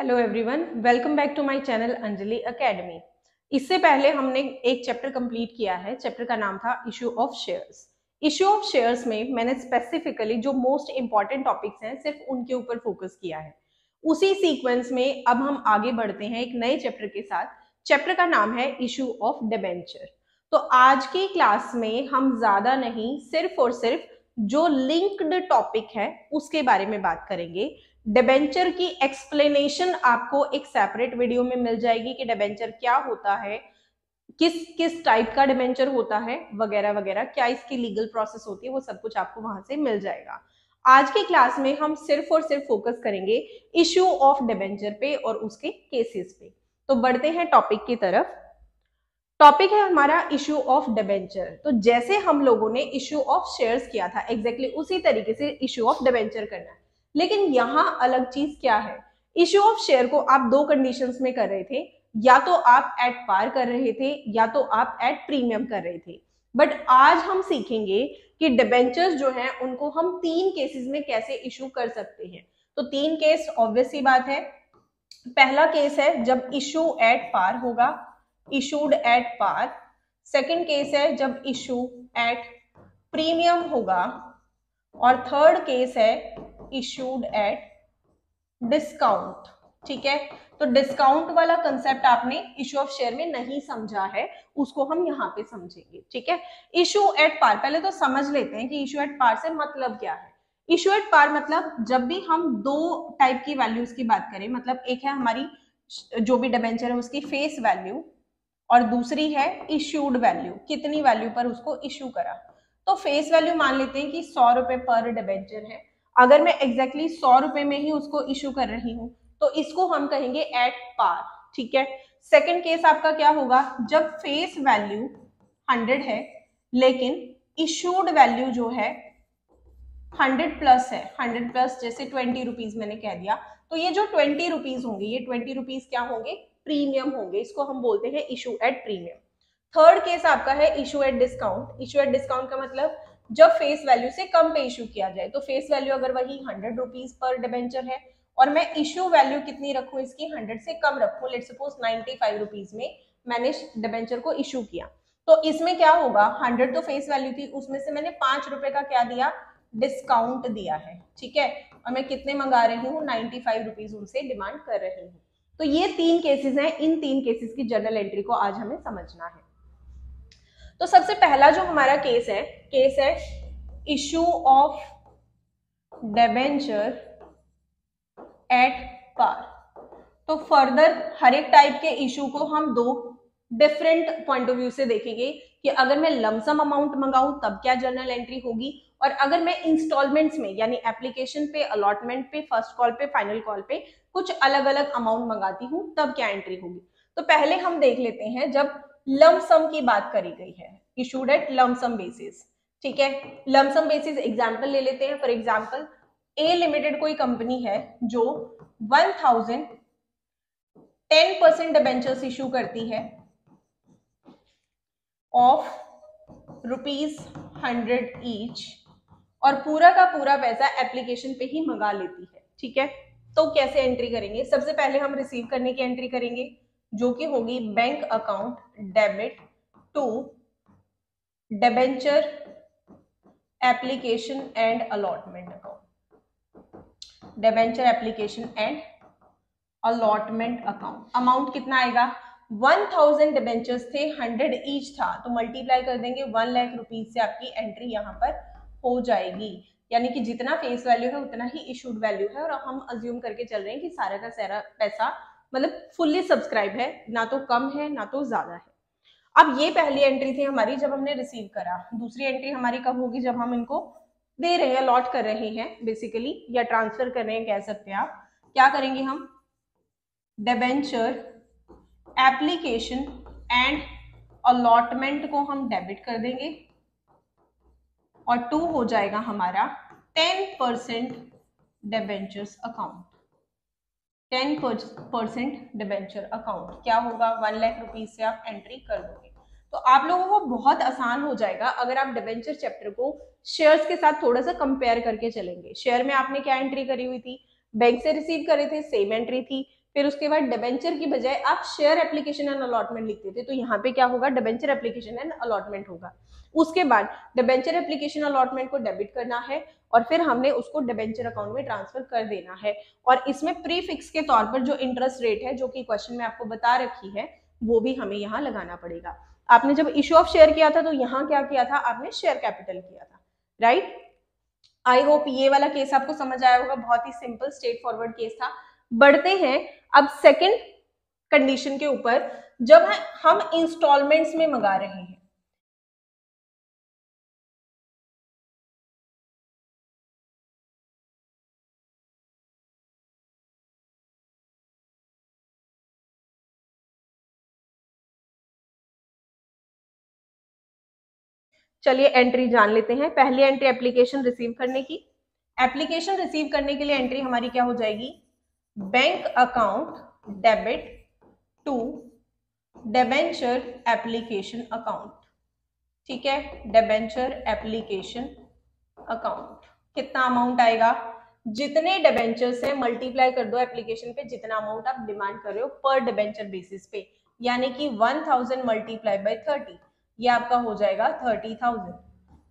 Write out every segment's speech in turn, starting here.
Hello everyone, welcome back to my channel Anjali academy. इससे पहले हमने एक चैप्टर कंप्लीट किया है। चैप्टर का नाम था issue of shares. Issue of shares में मैंने स्पेसिफिकली जो मोस्ट इंपॉर्टेंट टॉपिक्स हैं सिर्फ उनके ऊपर फोकस किया है। उसी सीक्वेंस में अब हम आगे बढ़ते हैं एक नए चैप्टर के साथ। चैप्टर का नाम है इशू ऑफ डिबेंचर। तो आज की क्लास में हम ज्यादा नहीं, सिर्फ और सिर्फ जो लिंक्ड टॉपिक है उसके बारे में बात करेंगे। डिबेंचर की एक्सप्लेनेशन आपको एक सेपरेट वीडियो में मिल जाएगी कि डिबेंचर क्या होता है, किस किस टाइप का डिबेंचर होता है, वगैरह वगैरह, क्या इसकी लीगल प्रोसेस होती है, वो सब कुछ आपको वहां से मिल जाएगा। आज की क्लास में हम सिर्फ और सिर्फ फोकस करेंगे इश्यू ऑफ डिबेंचर पे और उसके केसेस पे। तो बढ़ते हैं टॉपिक की तरफ। टॉपिक है हमारा इश्यू ऑफ डिबेंचर। तो जैसे हम लोगों ने इश्यू ऑफ शेयर्स किया था एग्जैक्टली उसी तरीके से इश्यू ऑफ डिबेंचर करना है, लेकिन यहां अलग चीज क्या है। इश्यू ऑफ शेयर को आप दो कंडीशंस में कर रहे थे, या तो आप एट पार कर रहे थे या तो आप एट प्रीमियम कर रहे थे। बट आज हम सीखेंगे कि डिबेंचर्स जो हैं उनको हम तीन केसेस में कैसे इशू कर सकते हैं। तो तीन केस ऑब्वियस सी बात है। पहला केस है जब इशू एट पार होगा, issued at par. Second case है जब इशू एट प्रीमियम होगा, और थर्ड केस है इशूड एट डिस्काउंट। ठीक है, तो डिस्काउंट वाला कंसेप्ट आपने इशू ऑफ शेयर में नहीं समझा है, उसको हम यहाँ पे समझेंगे। ठीक है, इशू एट पार पहले तो समझ लेते हैं कि इशू एट पार से मतलब क्या है। इशू एट पार मतलब जब भी हम दो टाइप की वैल्यूज की बात करें, मतलब एक है हमारी जो भी डिबेंचर है उसकी फेस वैल्यू, और दूसरी है इश्यूड वैल्यू, कितनी वैल्यू पर उसको इश्यू करा। तो फेस वैल्यू मान लेते हैं कि 100 रुपए पर डिबेंचर है। अगर मैं एग्जैक्टली 100 रुपए में ही उसको इश्यू कर रही हूं तो इसको हम कहेंगे एट पार। ठीक है, सेकंड केस आपका क्या होगा, जब फेस वैल्यू 100 है लेकिन इश्यूड वैल्यू जो है 100 प्लस है। 100 प्लस जैसे 20 रुपीज मैंने कह दिया, तो ये जो 20 रुपीज होंगे ये 20 रुपीज क्या होंगे, प्रीमियम होंगे। इसको हम बोलते हैं issue at premium. Third case आपका है issue at discount. Issue at discount का मतलब जब फेस वैल्यू से कम पे इशू किया जाए। तो फेस वैल्यू अगर वही 100 रुपीज पर डिबेंचर है और मैं इशू वैल्यू कितनी रखूं इसकी, 100 से कम रखूं, लेट्स सपोज 95 रुपीज में मैंने डिबेंचर को इशू किया, तो इसमें क्या होगा, 100 तो फेस वैल्यू थी, उसमें से मैंने 5 रुपए का क्या दिया, डिस्काउंट दिया है। ठीक है, और मैं कितने मंगा रही हूँ, 95 रुपीज उनसे डिमांड कर रही हूँ। तो ये तीन केसेस हैं, इन तीन केसेस की जर्नल एंट्री को आज हमें समझना है। तो सबसे पहला जो हमारा केस है issue of debenture at par. तो फर्दर हर एक टाइप के इशू को हम दो डिफरेंट पॉइंट ऑफ व्यू से देखेंगे कि अगर मैं लमसम अमाउंट मंगाऊं तब क्या जर्नल एंट्री होगी, और अगर मैं इंस्टॉलमेंट्स में यानी एप्लीकेशन पे, अलॉटमेंट पे, फर्स्ट कॉल पे, फाइनल कॉल पे कुछ अलग अलग अमाउंट मंगाती हूं तब क्या एंट्री होगी। तो पहले हम देख लेते हैं जब लमसम की बात करी गई है, इशूड एट लमसम बेसिस। ठीक है, लमसम बेसिस एग्जांपल ले लेते हैं। फॉर एग्जांपल ए लिमिटेड कोई कंपनी है जो 1000 10% डिबेंचर्स इशू करती है ऑफ ₹100 ईच, और पूरा का पूरा पैसा एप्लीकेशन पे ही मंगा लेती है। ठीक है, तो कैसे एंट्री करेंगे, सबसे पहले हम रिसीव करने की एंट्री करेंगे जो कि होगी bank account debit to debenture application and allotment account. Debenture application and allotment account. Amount कितना आएगा, 1000 डिबेंचर्स थे, 100 ईच था, तो मल्टीप्लाई कर देंगे 1 लाख रुपीज से आपकी एंट्री यहाँ पर हो जाएगी। यानी कि जितना फेस वैल्यू है उतना ही इशूड वैल्यू है, और हम अज्यूम करके चल रहे हैं कि सारा का सारा पैसा मतलब फुल्ली सब्सक्राइब है, ना तो कम है ना तो ज्यादा है। अब ये पहली एंट्री थी हमारी जब हमने रिसीव करा। दूसरी एंट्री हमारी कब होगी, जब हम इनको दे रहे हैं, अलॉट कर रहे हैं बेसिकली, या ट्रांसफर कर रहे हैं कह सकते हैं आप। क्या करेंगे हम, डिबेंचर एप्लीकेशन एंड अलॉटमेंट को हम डेबिट कर देंगे, और 2 हो जाएगा हमारा 10% डिबेंचर्स अकाउंट। 10% डिबेंचर अकाउंट क्या होगा, 1 लाख रुपीज से आप एंट्री कर दोगे। तो आप लोगों को बहुत आसान हो जाएगा अगर आप डिबेंचर चैप्टर को शेयर्स के साथ थोड़ा सा कंपेयर करके चलेंगे। शेयर में आपने क्या एंट्री करी हुई थी, बैंक से रिसीव करे थे, सेम एंट्री थी। फिर उसके बाद डिबेंचर की बजाय आप शेयर एप्लीकेशन एंड अलॉटमेंट लिखते थे, तो यहाँ पे क्या होगा, डिबेंचर एप्लीकेशन एंड अलॉटमेंट होगा। उसके बाद डिबेंचर एप्लीकेशन अलॉटमेंट को डेबिट करना है और फिर हमने उसको डिबेंचर अकाउंट में ट्रांसफर कर देना है। और इसमें प्रीफिक्स के तौर पर जो इंटरेस्ट रेट है, जो कि क्वेश्चन में आपको बता रखी है, वो भी हमें यहाँ लगाना पड़ेगा। आपने जब इश्यू ऑफ शेयर किया था तो यहाँ क्या किया था, आपने शेयर कैपिटल किया था, राइट। आई होप ये वाला केस आपको समझ आया होगा, बहुत ही सिंपल स्ट्रेट फॉरवर्ड केस था। बढ़ते हैं अब सेकंड कंडीशन के ऊपर, जब हम इंस्टॉलमेंट्स में मंगा रहे हैं। चलिए एंट्री जान लेते हैं। पहली एंट्री एप्लीकेशन रिसीव करने की। एप्लीकेशन रिसीव करने के लिए एंट्री हमारी क्या हो जाएगी, bank account debit to debenture application account. ठीक है, डिबेंचर एप्लीकेशन अकाउंट। कितना अमाउंट आएगा, जितने डिबेंचर्स हैं मल्टीप्लाई कर दो एप्लीकेशन पे, जितना अमाउंट आप डिमांड कर रहे हो पर डिबेंचर बेसिस पे, यानी कि 1000 मल्टीप्लाई बाय 30, ये आपका हो जाएगा 30,000।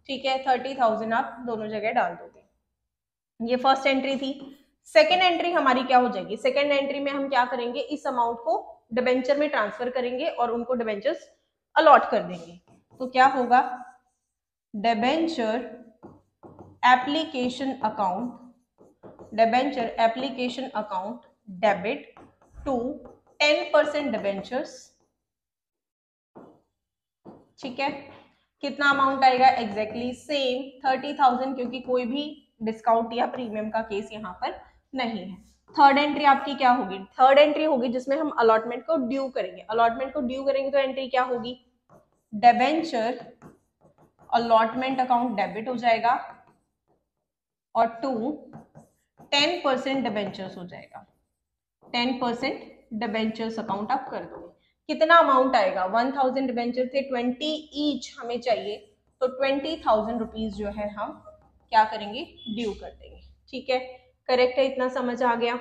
ठीक है, 30,000 आप दोनों जगह डाल दोगे। ये फर्स्ट एंट्री थी। सेकेंड एंट्री हमारी क्या हो जाएगी, सेकेंड एंट्री में हम क्या करेंगे, इस अमाउंट को डिबेंचर में ट्रांसफर करेंगे और उनको डिबेंचर्स अलॉट कर देंगे। तो क्या होगा, debenture application account, debenture application account debit to 10% debentures. ठीक है, कितना अमाउंट आएगा, एग्जैक्टली सेम 30,000, क्योंकि कोई भी डिस्काउंट या प्रीमियम का केस यहाँ पर नहीं है। थर्ड एंट्री आपकी क्या होगी, थर्ड एंट्री होगी जिसमें हम अलॉटमेंट को ड्यू करेंगे। अलॉटमेंट को ड्यू करेंगे तो एंट्री क्या होगी, डिबेंचर अलॉटमेंट अकाउंट डेबिट हो जाएगा और टू 10% डिबेंचर्स हो जाएगा। 10% डिबेंचर्स अकाउंट आप कर दोगे। कितना अमाउंट आएगा, 1000 डिबेंचर थे, 20 ईच हमें चाहिए, तो 20,000 रुपीज जो है हम क्या करेंगे, ड्यू कर देंगे। ठीक है, करेक्ट है, इतना समझ आ गया।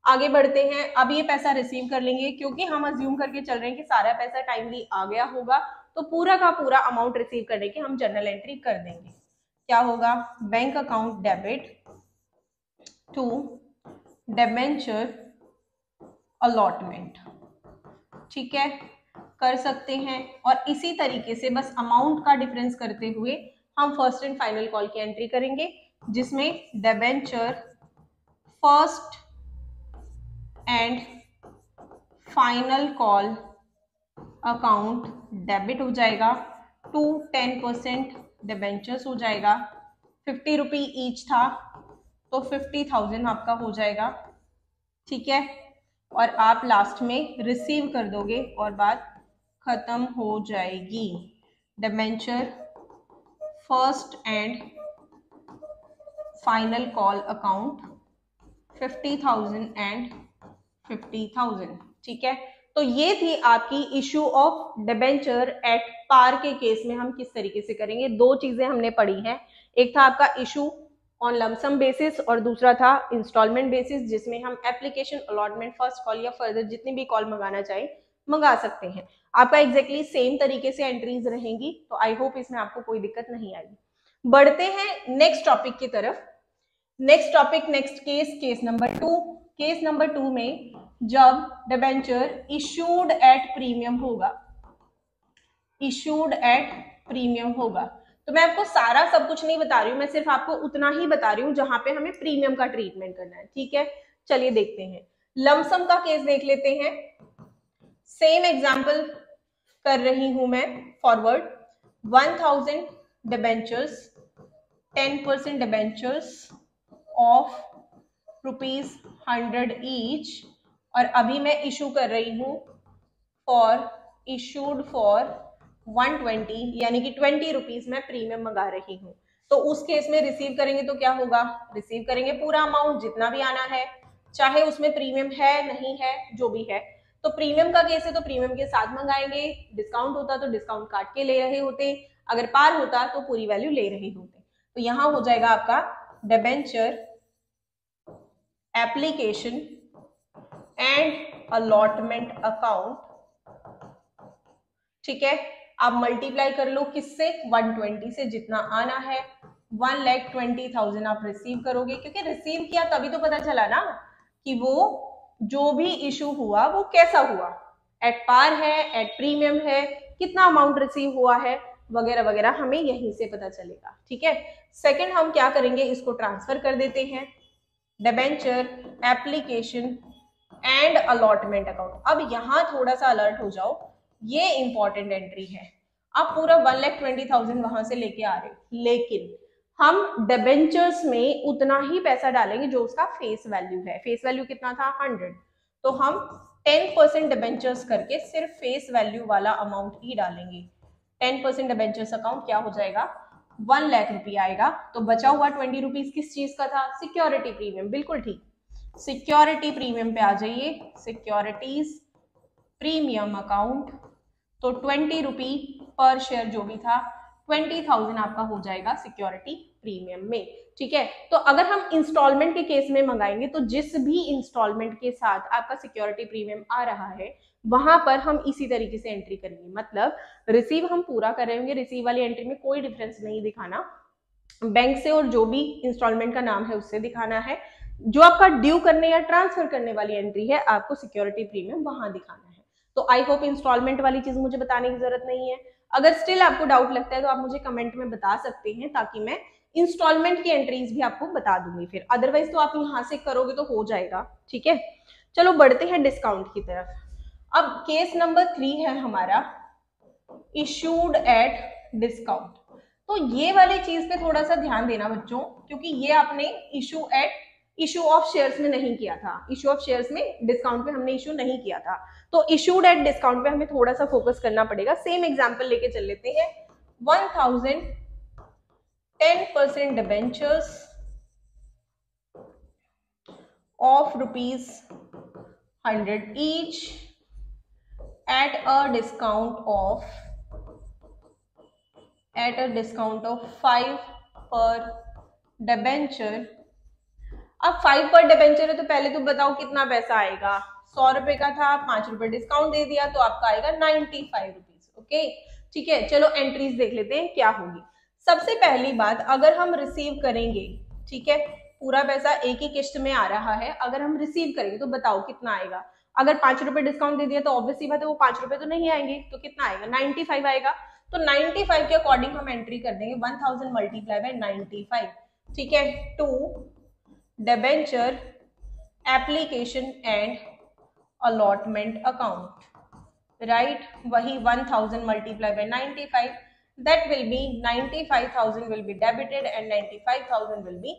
आगे बढ़ते हैं। अब ये पैसा रिसीव कर लेंगे, क्योंकि हम अज्यूम करके चल रहे हैं कि सारा पैसा टाइमली आ गया होगा, तो पूरा का पूरा अमाउंट रिसीव करने की हम जनरल एंट्री कर देंगे। क्या होगा, bank account debit to debenture allotment. ठीक है, कर सकते हैं। और इसी तरीके से बस अमाउंट का डिफरेंस करते हुए हम फर्स्ट एंड फाइनल कॉल की एंट्री करेंगे, जिसमें debenture first and final call account debit हो जाएगा टू 10% डिबेंचर्स हो जाएगा। 50 रुपी ईच था, तो 50,000 आपका हो जाएगा। ठीक है, और आप लास्ट में रिसीव कर दोगे और बात खत्म हो जाएगी। Debenture first and final call account 50,000 and 50,000। ठीक है, तो ये थी आपकी issue of debenture at par के केस में हम किस तरीके से करेंगे। दो चीजें हमने पढ़ी हैं, एक था आपका इशू ऑन लमसम बेसिस और दूसरा था इंस्टॉलमेंट बेसिस, जिसमें हम एप्लीकेशन अलॉटमेंट फर्स्ट कॉल या फर्दर जितनी भी कॉल मंगाना चाहे मंगा सकते हैं। आपका एग्जैक्टली सेम तरीके से एंट्रीज रहेंगी, तो आई होप इसमें आपको कोई दिक्कत नहीं आएगी। बढ़ते हैं नेक्स्ट टॉपिक की तरफ। Next topic, next case, case number 2। Case number 2 में जब डिबेंचर इशूड एट प्रीमियम होगा, इशूड एट प्रीमियम होगा, तो मैं आपको सारा सब कुछ नहीं बता रही हूँ, मैं सिर्फ आपको उतना ही बता रही हूँ जहां पे हमें प्रीमियम का ट्रीटमेंट करना है। ठीक है, चलिए देखते हैं। लमसम का केस देख लेते हैं। सेम एग्जांपल कर रही हूं मैं forward. 1000 debentures, 10% debentures of ₹100 each, और अभी मैं इशू कर रही हूं फॉर इशूड फॉर 120, यानी कि 20 रुपीज में प्रीमियम मंगा रही हूं। तो उस केस में रिसीव करेंगे तो क्या होगा, रिसीव करेंगे पूरा अमाउंट जितना भी आना है, चाहे उसमें प्रीमियम है नहीं है जो भी है। तो प्रीमियम का केस है तो प्रीमियम के साथ मंगाएंगे, डिस्काउंट होता तो डिस्काउंट काट के ले रहे होते, अगर पार होता तो पूरी वैल्यू ले रहे होते। तो यहां हो जाएगा आपका debenture application and allotment account. ठीक है, आप मल्टीप्लाई कर लो किससे, 120 से, जितना आना है 1,20,000 आप रिसीव करोगे, क्योंकि रिसीव किया तभी तो पता चला ना कि वो जो भी इशू हुआ वो कैसा हुआ, एट पार है, एट प्रीमियम है, कितना अमाउंट रिसीव हुआ है वगैरह वगैरह, हमें यहीं से पता चलेगा। ठीक है, सेकंड हम क्या करेंगे, इसको ट्रांसफर कर देते हैं, debenture application and allotment account. अब यहां थोड़ा सा अलर्ट हो जाओ, ये इंपॉर्टेंट एंट्री है। आप पूरा 1,20,000 वहां से लेके आ रहे हो, लेकिन हम डिबेंचर्स में उतना ही पैसा डालेंगे जो उसका फेस वैल्यू है। फेस वैल्यू कितना था, 100, तो हम 10% डिबेंचर्स करके सिर्फ फेस वैल्यू वाला अमाउंट ही डालेंगे। 10% डिबेंचर्स अकाउंट क्या हो जाएगा, 1 लाख रुपया आएगा। तो बचा हुआ 20 रुपीज किस चीज का था, सिक्योरिटी प्रीमियम। बिल्कुल ठीक, सिक्योरिटी प्रीमियम पे आ जाइए, सिक्योरिटीज प्रीमियम अकाउंट। तो 20 रुपी पर शेयर जो भी था, 20,000 आपका हो जाएगा सिक्योरिटी प्रीमियम में। ठीक है, तो अगर हम इंस्टॉलमेंट के केस में मंगाएंगे तो जिस भी इंस्टॉलमेंट के साथ आपका सिक्योरिटी प्रीमियम आ रहा है वहां पर हम इसी तरीके से एंट्री करेंगे। मतलब रिसीव हम पूरा करेंगे, रिसीव वाली एंट्री में कोई डिफरेंस नहीं दिखाना, बैंक से और जो भी इंस्टॉलमेंट का नाम है उससे दिखाना है। जो आपका ड्यू करने या ट्रांसफर करने वाली एंट्री है आपको सिक्योरिटी प्रीमियम वहां दिखाना है। तो आई होप इंस्टॉलमेंट वाली चीज मुझे बताने की जरूरत नहीं है। अगर स्टिल आपको डाउट लगता है तो आप मुझे कमेंट में बता सकते हैं, ताकि मैं इंस्टॉलमेंट की एंट्रीज भी आपको बता दूंगी फिर। अदरवाइज तो आप यहाँ से करोगे तो हो जाएगा। ठीक है, चलो बढ़ते हैं डिस्काउंट की तरफ। अब केस नंबर 3 है हमारा इशूड एट डिस्काउंट। तो ये वाली चीज पे थोड़ा सा ध्यान देना बच्चों, क्योंकि ये आपने इशू ऑफ शेयर्स में नहीं किया था। इशू ऑफ शेयर्स में डिस्काउंट पे हमने इशू नहीं किया था, तो इशूड एट डिस्काउंट पे हमें थोड़ा सा फोकस करना पड़ेगा। सेम एग्जांपल लेके चल लेते हैं, 1000 10% debentures of ₹100 each at a discount of 5 पर डिबेंचर। अब 5 पर डिबेंचर है तो पहले तो बताओ कितना पैसा आएगा, 100 रुपए का था, 5 रुपए डिस्काउंट दे दिया तो आपका आएगा 95 रुपीज। ओके, ठीक है, चलो एंट्रीज देख लेते हैं क्या होगी। सबसे पहली बात, अगर हम रिसीव करेंगे, ठीक है, पूरा पैसा एक ही किश्त में आ रहा है, अगर हम रिसीव करेंगे तो बताओ कितना आएगा। अगर 5 रुपए डिस्काउंट दे दिया तो ऑब्वियसली बात है वो 5 रुपए तो नहीं आएंगे, तो कितना आएगा, 95 आएगा। तो 95 के अकॉर्डिंग हम एंट्री कर देंगे 1000 मल्टीप्लाई बाय 95। ठीक है, to debenture application and allotment account, right, वही 1000 multiply by 95, that will be 95,000 will be debited and 95,000 will be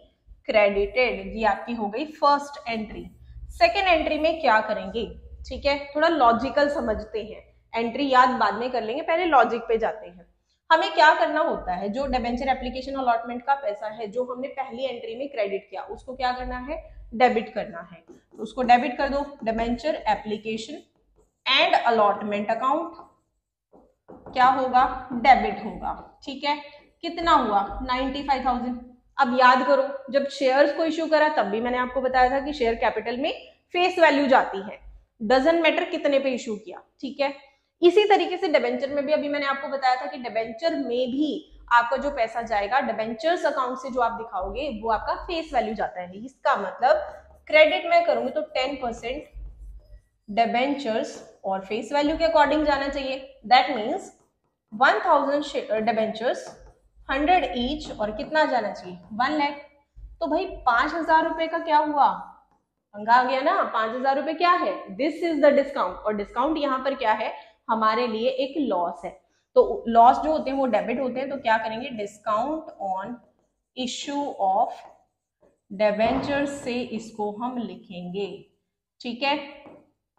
credited। ये आपकी हो गई फर्स्ट एंट्री। सेकेंड एंट्री में क्या करेंगे, ठीक है, थोड़ा लॉजिकल समझते हैं, एंट्री याद बाद में कर लेंगे, पहले लॉजिक पे जाते हैं। हमें क्या करना होता है, जो डिबेंचर एप्लीकेशन अलॉटमेंट का पैसा है जो हमने पहली एंट्री में क्रेडिट किया उसको क्या करना है, डेबिट करना है। तो उसको डेबिट कर दो, debenture application and allotment account क्या होगा, डेबिट होगा। ठीक है, कितना हुआ, 95,000। अब याद करो, जब शेयर्स को इश्यू करा तब भी मैंने आपको बताया था कि शेयर कैपिटल में फेस वैल्यू जाती है, डजंट मैटर कितने पे इश्यू किया। ठीक है, इसी तरीके से डिबेंचर में भी अभी मैंने आपको बताया था कि डिबेंचर में भी आपका जो पैसा जाएगा डिबेंचर्स अकाउंट से जो आप दिखाओगे वो आपका फेस वैल्यू जाता है। इसका मतलब क्रेडिट में करूंगी तो 10% डिबेंचर्स और फेस वैल्यू के अकॉर्डिंग जाना चाहिए। दैट मीन्स 1000 डिबेंचर्स 100 ईच और कितना जाना चाहिए, 1 लाख। तो भाई 5,000 रुपए का क्या हुआ, पंगा आ गया ना, 5,000 रुपए क्या है, दिस इज द डिस्काउंट। और डिस्काउंट यहाँ पर क्या है, हमारे लिए एक लॉस है। तो लॉस जो होते हैं वो डेबिट होते हैं, तो क्या करेंगे, discount on issue of debenture से इसको हम लिखेंगे। ठीक है,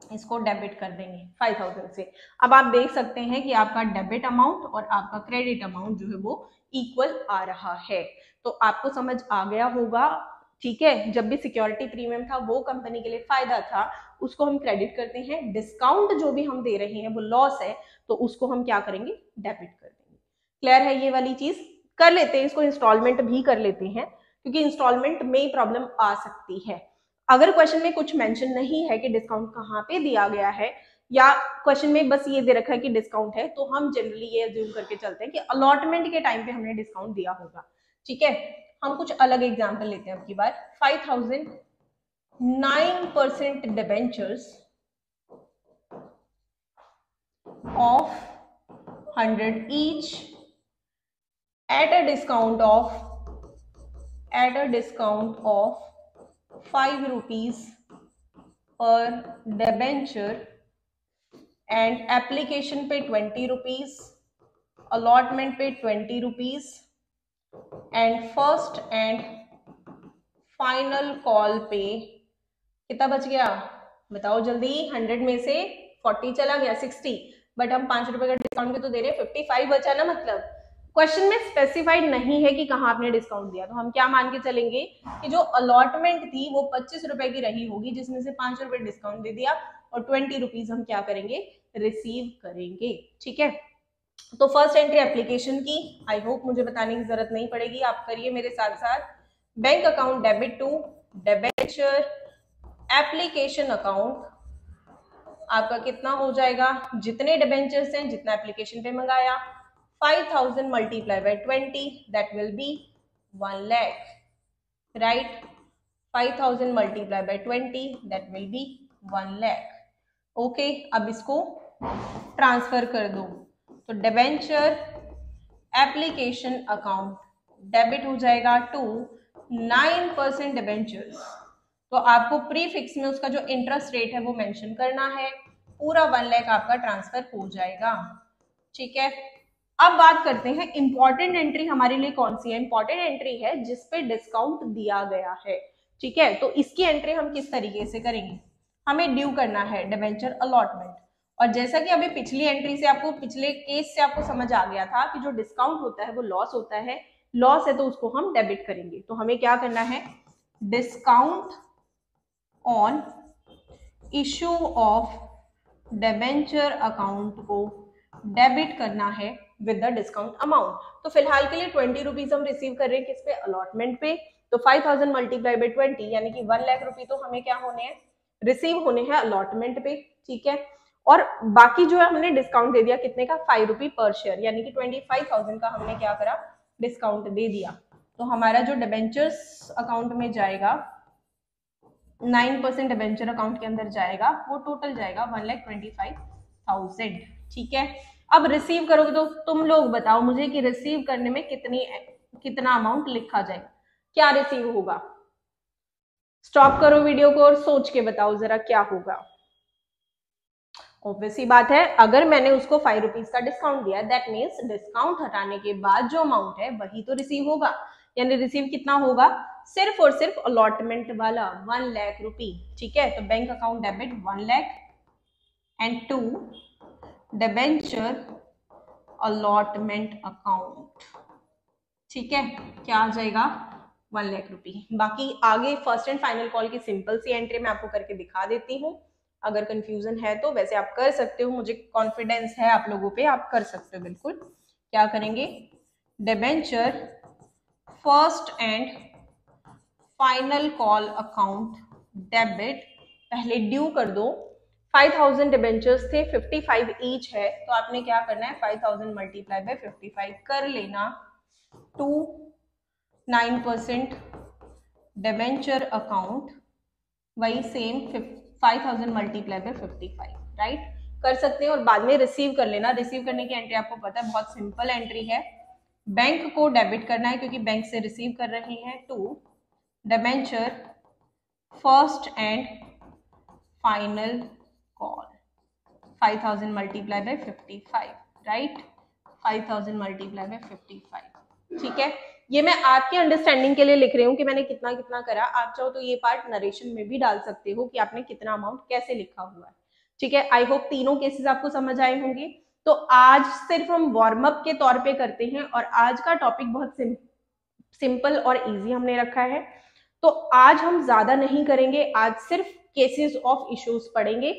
इसको डेबिट कर देंगे 5,000 से। अब आप देख सकते हैं कि आपका डेबिट अमाउंट और आपका क्रेडिट अमाउंट जो है वो इक्वल आ रहा है। तो आपको समझ आ गया होगा। ठीक है, जब भी सिक्योरिटी प्रीमियम था वो कंपनी के लिए फायदा था, उसको हम क्रेडिट करते हैं। डिस्काउंट जो भी हम दे रहे हैं वो लॉस है, तो उसको हम क्या करेंगे, डेबिट कर देंगे। क्लियर है ये वाली चीज, कर लेते हैं इसको इंस्टॉलमेंट भी कर लेते हैं, क्योंकि इंस्टॉलमेंट में प्रॉब्लम आ सकती है। अगर क्वेश्चन में कुछ मेंशन नहीं है कि डिस्काउंट कहाँ पे दिया गया है, या क्वेश्चन में बस ये दे रखा है कि डिस्काउंट है, तो हम जनरली ये अज्यूम करके चलते हैं कि अलॉटमेंट के टाइम पे हमने डिस्काउंट दिया होगा। ठीक है, हम कुछ अलग एग्जांपल लेते हैं अब की बार। 5000 9% debentures of 100 each at a discount of 5 rupees per debenture and application पे 20 rupees, allotment पे 20 rupees and first and final call पे कितना बच गया बताओ जल्दी। 100 में से 40 चला गया 60, बट हम 5 रुपए का डिस्काउंट पे तो दे रहे हैं, 55 बचा ना। मतलब क्वेश्चन में स्पेसिफाइड नहीं है कि कहाँ आपने डिस्काउंट दिया, तो हम क्या मान के चलेंगे कि जो अलॉटमेंट थी वो 25 रुपए की रही होगी, जिसमें से 5 रुपए डिस्काउंट दे दिया और 20 रुपीज हम क्या करेंगे, रिसीव करेंगे। ठीक है, तो फर्स्ट एंट्री एप्लीकेशन की, आई होप मुझे बताने की जरूरत नहीं पड़ेगी, आप करिए मेरे साथ साथ। Bank account debit to debenture application account, आपका कितना हो जाएगा, जितने डिबेंचर्स हैं, जितना एप्लीकेशन पे मंगाया, 5000 multiply bye 20 that will be 1 lakh, right. 5000 multiply bye 20 that will be 1 lakh. Okay, अब इसको ट्रांसफर कर दो, तो डिबेंचर एप्लीकेशन अकाउंट डेबिट हो जाएगा टू 9% डिबेंचर्स, तो आपको प्रीफिक्स में उसका जो इंटरेस्ट रेट है वो मेंशन करना है। पूरा 1 लाख आपका ट्रांसफर हो जाएगा। ठीक है, अब बात करते हैं इंपॉर्टेंट एंट्री हमारे लिए कौन सी है। इंपॉर्टेंट एंट्री है जिसपे डिस्काउंट दिया गया है। ठीक है, तो इसकी एंट्री हम किस तरीके से करेंगे, हमें ड्यू करना है डिबेंचर अलॉटमेंट। और जैसा कि अभी पिछली एंट्री से आपको, पिछले केस से आपको समझ आ गया था कि जो डिस्काउंट होता है वो लॉस होता है, लॉस है तो उसको हम डेबिट करेंगे। तो हमें क्या करना है, discount on issue of debenture account को डेबिट करना है विद द डिस्काउंट अमाउंट। तो फिलहाल के लिए 20 रुपीज हम रिसीव कर रहे हैं किस पे, अलॉटमेंट पे। तो 5000 मल्टीप्लाई बाय 20 यानी कि 1 लाख रुपए तो हमें क्या होने हैं, रिसीव होने हैं अलॉटमेंट पे। ठीक है, और बाकी जो है हमने डिस्काउंट दे दिया कितने का, 5 रुपी पर शेयर, यानी कि 25,000 का हमने क्या करा, डिस्काउंट दे दिया। तो हमारा जो डिबेंचर्स अकाउंट में जाएगा, 9% डिबेंचर अकाउंट के अंदर जाएगा, वो टोटल जाएगा 1,25,000। ठीक है, अब रिसीव करोगे तो तुम लोग बताओ मुझे कि रिसीव करने में कितना अमाउंट लिखा जाएगा, क्या रिसीव होगा। स्टॉप करो वीडियो को और सोच के बताओ जरा क्या होगा। ऑब्वियस ही बात है, अगर मैंने उसको 5 रुपीज का डिस्काउंट दिया, दैट मीन्स डिस्काउंट हटाने के बाद जो अमाउंट है वही तो रिसीव होगा। यानी रिसीव कितना होगा, सिर्फ और सिर्फ अलॉटमेंट वाला 1 लाख रुपी। ठीक है, तो bank account debit 1 lakh and to debenture allotment account. ठीक है, क्या आ जाएगा, 1 लाख रुपी। बाकी आगे फर्स्ट एंड फाइनल कॉल की सिंपल सी एंट्री मैं आपको करके दिखा देती हूँ, अगर कंफ्यूजन है तो। वैसे आप कर सकते हो, मुझे कॉन्फिडेंस है आप लोगों पे, आप कर सकते हो बिल्कुल। क्या करेंगे, debenture first and final call account debit, पहले ड्यू कर दो। 5000 डिबेंचर्स थे, 55 ईच है, तो आपने क्या करना है, 5000 मल्टीप्लाई बाय 55 कर लेना टू 9% डिबेंचर अकाउंट, वही सेम 5000 मल्टीप्लाई बाय 55, राइट, कर सकते हैं। और बाद में रिसीव कर लेना। रिसीव करने की एंट्री आपको पता है, बहुत सिंपल एंट्री है, बैंक को डेबिट करना है क्योंकि बैंक से रिसीव कर रहे हैं, to debenture first and final call, 5000 multiply by 55, right, 5000 multiply by 55। ठीक है, ये मैं आपके अंडरस्टैंडिंग के लिए लिख रही हूँ कि मैंने कितना कितना करा। आप चाहो तो ये पार्ट नरेशन में भी डाल सकते हो कि आपने कितना अमाउंट कैसे लिखा हुआ है। ठीक है, आई होप तीनों केसेस आपको समझ आए होंगे। तो आज सिर्फ हम वार्म अप के तौर पे करते हैं, और आज का टॉपिक बहुत सिंपल और इजी हमने रखा है। तो आज हम ज्यादा नहीं करेंगे, आज सिर्फ केसेस ऑफ इश्यूज पढ़ेंगे।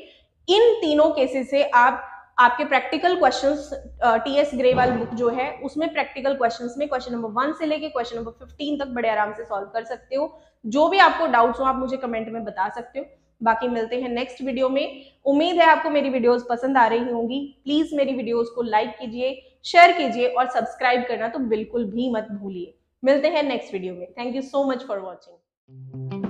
इन तीनों केसेस से आप आपके practical questions TS Grewal book जो है उसमें प्रैक्टिकल क्वेश्चंस में क्वेश्चन नंबर 1 से लेके क्वेश्चन नंबर 15 तक बड़े आराम से सॉल्व कर सकते हो। जो भी आपको डाउट्स हो आप मुझे कमेंट में बता सकते हो। बाकी मिलते हैं नेक्स्ट वीडियो में। उम्मीद है आपको मेरी वीडियोस पसंद आ रही होंगी। प्लीज मेरी वीडियोस को लाइक कीजिए, शेयर कीजिए और सब्सक्राइब करना तो बिल्कुल भी मत भूलिए। मिलते हैं नेक्स्ट वीडियो में। Thank you so much for watching.